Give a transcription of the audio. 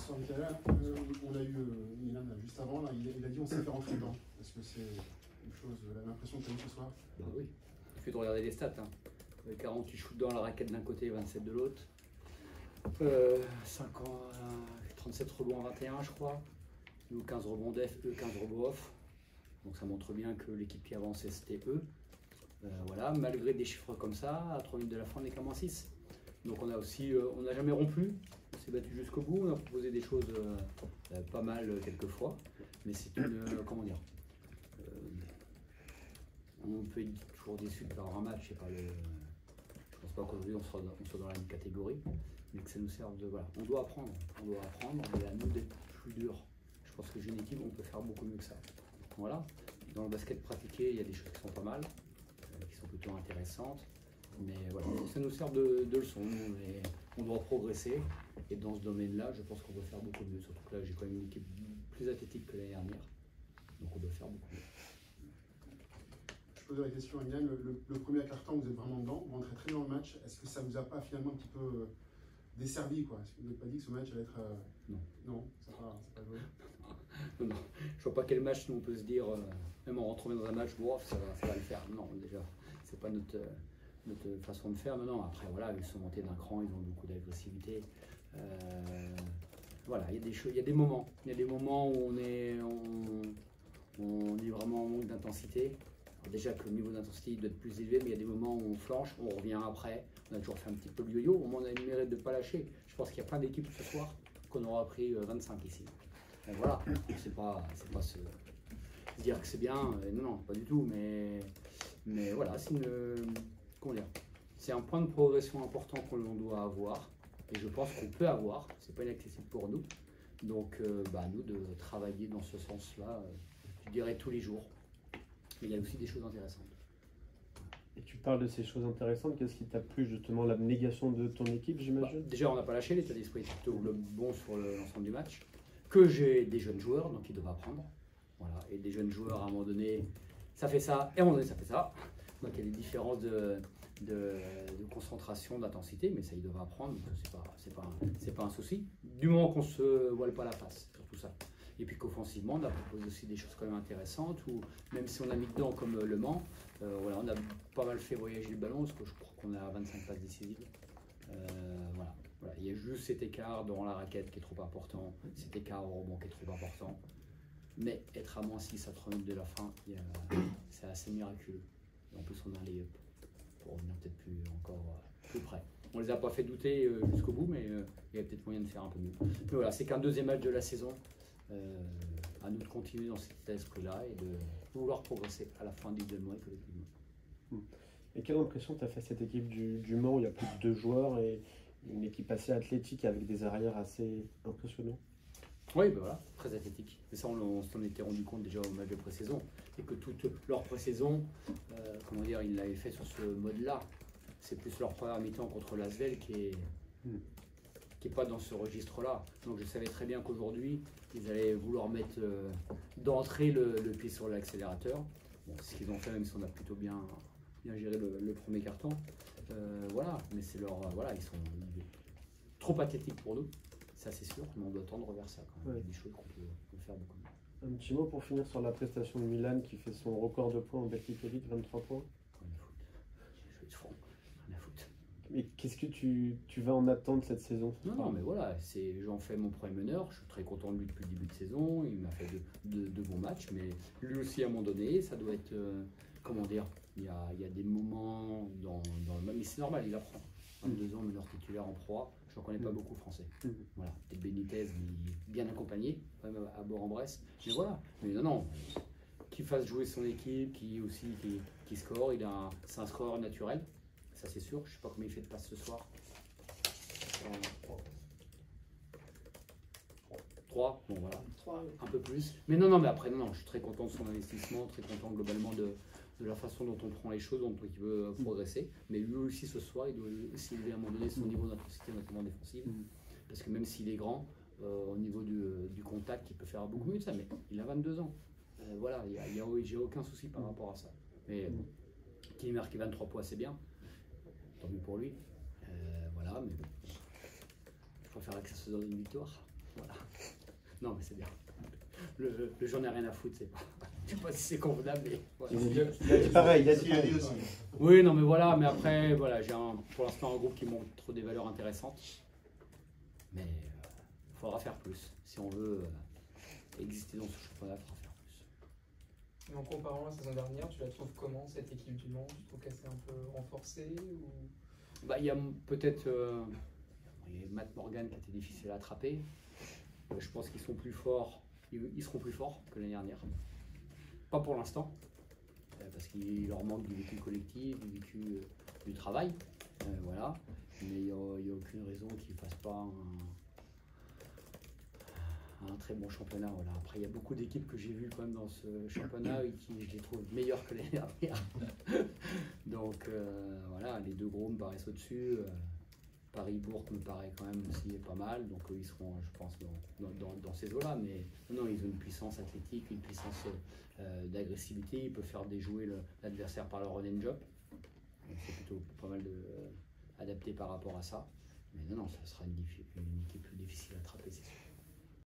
sur le terrain, on l'a eu Milan juste avant, là, il a dit on sait faire rentrer dedans. Est-ce que c'est une chose, l'impression que tu as eu ce soir? Bah oui, il suffit de regarder les stats. 48 shoots dans la raquette d'un côté, 27 de l'autre. 37 rebonds en 21, je crois. Nous 15 rebonds def, eux 15 rebonds off. Donc ça montre bien que l'équipe qui avançait c'était eux. Voilà, malgré des chiffres comme ça, à 3 minutes de la fin on est qu'à -6. Donc on a aussi, on n'a jamais rompu, on s'est battu jusqu'au bout, on a proposé des choses pas mal quelquefois. Mais c'est une, comment dire, on peut être toujours déçu de perdre un match, je pense pas qu'aujourd'hui on soit dans la même catégorie, mais que ça nous serve de, voilà, on doit apprendre, et à nous d'être plus dur. Je pense que génétique, on peut faire beaucoup mieux que ça. Voilà, dans le basket pratiqué, il y a des choses qui sont pas mal, qui sont plutôt intéressantes, mais voilà, ça nous sert de leçon, et on doit progresser, et dans ce domaine-là, je pense qu'on doit faire beaucoup mieux, surtout que là, j'ai quand même une équipe plus athlétique que l'année dernière, donc on doit faire beaucoup mieux. Je pose la question à Milan, le premier quart-temps, vous êtes vraiment dedans, vous rentrez très bien dans le match, est-ce que ça vous a pas finalement un petit peu desservi, quoi? Est-ce que vous n'avez pas dit que ce match allait être... Non. Non, ça n'a pas joué. Non, je vois pas quel match nous on peut se dire, même en rentrant dans un match, wow, ça va le faire. Non, déjà, c'est pas notre façon de faire. Non, après, voilà, ils sont montés d'un cran, ils ont beaucoup d'agressivité. Voilà, il y a des choses, il y a des moments où on est vraiment en manque d'intensité. Déjà que le niveau d'intensité doit être plus élevé, mais il y a des moments où on flanche, on revient après. On a toujours fait un petit peu le yo-yo, au moins on a le mérite de ne pas lâcher. Je pense qu'il y a plein d'équipes ce soir qu'on aura pris 25 ici. Donc voilà, c'est pas se dire que c'est bien, non, pas du tout, mais voilà, c'est un point de progression important qu'on doit avoir, et je pense qu'on peut avoir, c'est pas inaccessible pour nous, donc à nous de travailler dans ce sens-là, je dirais tous les jours, mais il y a aussi des choses intéressantes. Et tu parles de ces choses intéressantes, qu'est-ce qui t'a plu justement, l'abnégation de ton équipe, j'imagine? Déjà, on n'a pas lâché, l'état d'esprit est plutôt bon sur l'ensemble du match, que j'ai des jeunes joueurs, donc ils doivent apprendre. Voilà. Et des jeunes joueurs, à un moment donné, ça fait ça, et à un moment donné, ça fait ça. Donc il y a des différences de concentration, d'intensité, mais ça, ils doivent apprendre, donc c'est pas un souci. Du moment qu'on ne se voile pas la face, surtout ça. Et puis qu'offensivement, on a proposé aussi des choses quand même intéressantes, où même si on a mis dedans comme Le Mans, voilà, on a pas mal fait voyager le ballon, parce que je crois qu'on a 25 passes décisives. Voilà. Voilà, il y a juste cet écart dans la raquette qui est trop important, cet écart au rebond qui est trop important. Mais être à -6 à 3 minutes de la fin, c'est assez miraculeux. Et en plus, on a un lay-up pour revenir peut-être plus près. On les a pas fait douter jusqu'au bout, mais il y a peut-être moyen de faire un peu mieux. Mais voilà, c'est qu'un deuxième match de la saison. À nous de continuer dans cet état d'esprit-là et de vouloir progresser à la fin individuellement et collectivement. Et quelle impression tu as fait cette équipe du Mans où il y a plus de 2 joueurs et une équipe assez athlétique avec des arrières assez impressionnants? Oui, ben voilà, très athlétique. Mais ça, on s'en était rendu compte déjà au match de pré-saison. Et que toute leur pré-saison, comment dire, ils l'avaient fait sur ce mode-là. C'est plus leur première mi-temps contre l'Asvel qui est pas dans ce registre-là. Donc je savais très bien qu'aujourd'hui, ils allaient vouloir mettre d'entrée le pied sur l'accélérateur. Bon, c'est ce qu'ils ont fait, même si on a plutôt bien géré le premier carton. Voilà, mais c'est leur, voilà, ils sont trop athlétiques pour nous. Ça c'est sûr, mais on doit tendre vers ça quand même. Il y a des choses qu'on peut faire beaucoup mieux. Un petit mot pour finir sur la prestation de Milan qui fait son record de points en Belgique Elite, 23 points. Mais qu'est-ce que tu vas en attendre cette saison? Non, mais voilà, j'en fais mon premier meneur. Je suis très content de lui depuis le début de saison. Il m'a fait de bons matchs, mais lui aussi à un moment donné, ça doit être, comment dire, il y a des moments dans le même, mais c'est normal, il apprend. 22 ans, meneur titulaire en proie, je ne connais pas beaucoup français. Voilà, peut-être Benitez, mais bien accompagné, quand même à Bourg-en-Bresse. Mais voilà, mais non, qu'il fasse jouer son équipe, qui score, c'est un scoreur naturel. Ça c'est sûr, je ne sais pas combien il fait de passes ce soir. 3, bon voilà, 3, un peu plus. Mais non, mais après, non, je suis très content de son investissement, très content globalement de la façon dont on prend les choses, dont il veut progresser. Mais lui aussi ce soir, il doit aussi élever à un moment donné son niveau d'intensité, notamment défensive. Parce que même s'il est grand, au niveau du contact, il peut faire beaucoup mieux de ça, mais il a 22 ans. Voilà, j'ai aucun souci par rapport à ça. Mais qu'il marque 23 points, c'est bien. Tant mieux pour lui. Voilà, mais je préférerais que ça se donne une victoire. Voilà. Non, mais c'est bien. Le j'en ai rien à foutre, c'est pas. Je sais pas si c'est convenable, mais. Voilà. Il a dit pareil, il a dit Il a dit pareil. aussi. Oui, non, mais voilà, mais après, voilà, j'ai pour l'instant un groupe qui montre des valeurs intéressantes. Mais il faudra faire plus. Si on veut exister dans ce championnat, il faudra faire plus. Mais en comparant la saison dernière, tu la trouves comment cette équipe du Mans? Tu trouves qu'elle s'est un peu renforcée ou... Bah, il y a peut-être il y a Matt Morgan qui était difficile à attraper. Je pense qu'ils sont plus forts, ils seront plus forts que l'année dernière. Pas pour l'instant, parce qu'il leur manque du vécu collectif, du vécu du travail. Voilà. Mais il n'y a aucune raison qu'ils ne fassent pas un très bon championnat. Voilà. Après, il y a beaucoup d'équipes que j'ai vues quand même dans ce championnat et qui je les trouve meilleures que l'année dernière. Donc voilà, les deux gros me paraissent au-dessus. Paris-Bourg me paraît quand même aussi pas mal. Donc ils seront, je pense, dans ces eaux-là. Mais non, ils ont une puissance athlétique, une puissance d'agressivité. Ils peuvent faire déjouer l'adversaire par leur run and job. C'est plutôt pas mal adapté par rapport à ça. Mais non, ça sera une équipe plus difficile à attraper, c'est sûr.